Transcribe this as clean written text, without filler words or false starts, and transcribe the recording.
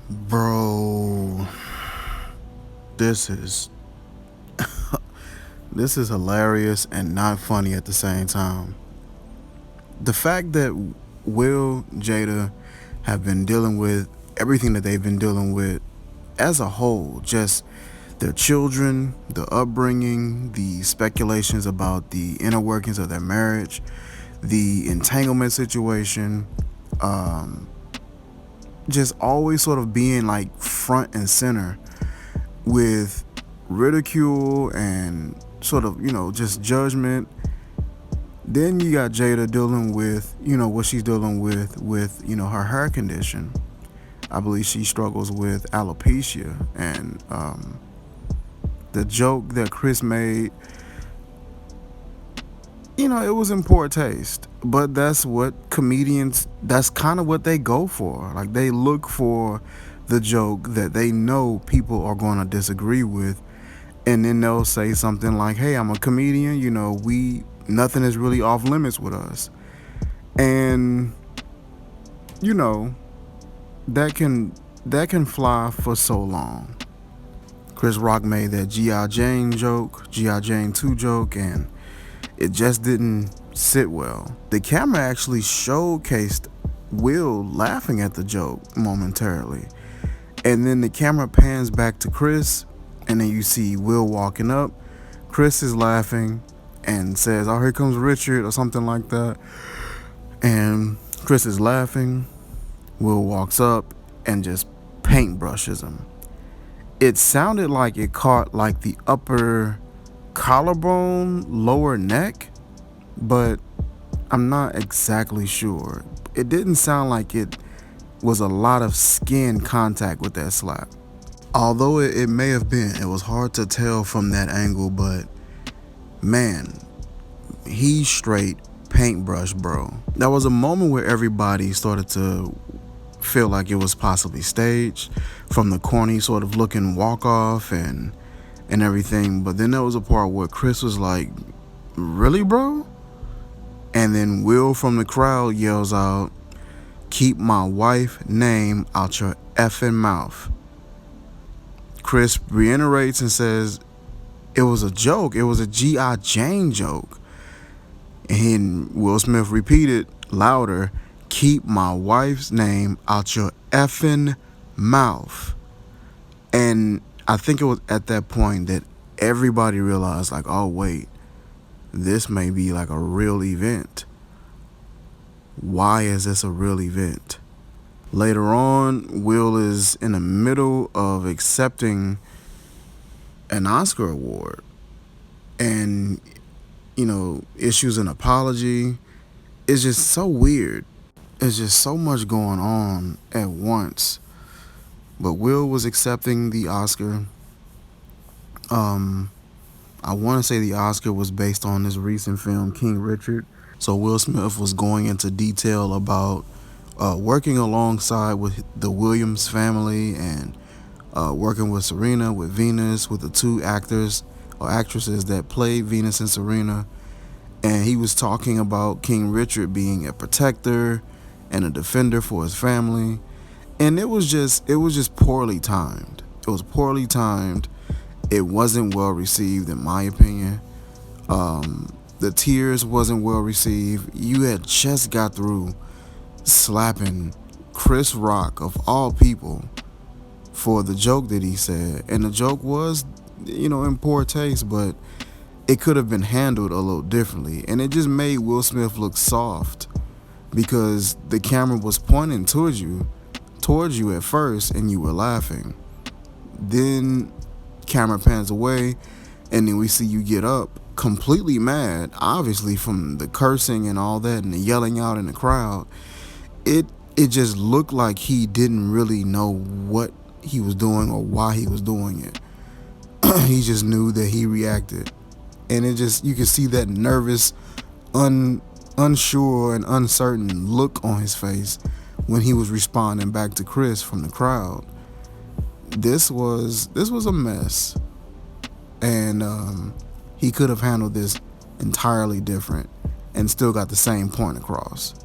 Bro, this is this is hilarious and not funny at the same time. The fact that Will, Jada have been dealing with everything that they've been dealing with as a whole, just their children, the upbringing, the speculations about the inner workings of their marriage, the entanglement situation, um, just always sort of being like front and center with ridicule and sort of, just judgment. Then you got Jada dealing with, what she's dealing with her hair condition. I believe she struggles with alopecia. And the joke that Chris made, it was in poor taste. But that's what comedians, that's kind of what they go for. Like, they look for the joke that they know people are going to disagree with, and then they'll say something like, "Hey, I'm a comedian. We nothing is really off limits with us," and you know that can fly for so long. Chris Rock made that G.I. Jane joke, G.I. Jane 2 joke, and it just didn't sit well. The camera actually showcased Will laughing at the joke momentarily, and then the camera pans back to Chris, and then you see Will walking up. Chris is laughing and says, "Oh, here comes Richard," or something like that. And Chris is laughing. Will walks up and just paintbrushes him. It sounded like it caught like the upper collarbone, lower neck, but I'm not exactly sure. It didn't sound like it was a lot of skin contact with that slap. Although it may have been, it was hard to tell from that angle, but man, he straight paintbrush, bro. There was a moment where everybody started to feel like it was possibly staged from the corny sort of looking walk off and everything, but then there was a part where Chris was like, "Really, bro?" And then Will from the crowd yells out, "Keep my wife name out your effing mouth." Chris reiterates and says it was a joke. It was a G.I. Jane joke. And Will Smith repeated louder, "Keep my wife's name out your effing mouth." And I think it was at that point that everybody realized, like, oh, wait, this may be like a real event. Why is this a real event? Later on, Will is in the middle of accepting an Oscar award and, issues an apology. It's just so weird. It's just so much going on at once. But Will was accepting the Oscar. I want to say the Oscar was based on this recent film, King Richard. So Will Smith was going into detail about working alongside with the Williams family and working with Serena, with Venus, with the two actors or actresses that played Venus and Serena. And he was talking about King Richard being a protector and a defender for his family. And it was just poorly timed. It was poorly timed. It wasn't well received, in my opinion. The tears wasn't well received. You had just got through slapping Chris Rock, of all people, for the joke that he said. And the joke was, in poor taste, but it could have been handled a little differently. And it just made Will Smith look soft because the camera was pointing towards you at first and you were laughing. Then camera pans away and then we see you get up completely mad, obviously from the cursing and all that and the yelling out in the crowd. It just looked like he didn't really know what he was doing or why he was doing it. He just knew that he reacted. And you could see that nervous, unsure and uncertain look on his face when he was responding back to Chris from the crowd. This was a mess, and he could have handled this entirely different and still got the same point across.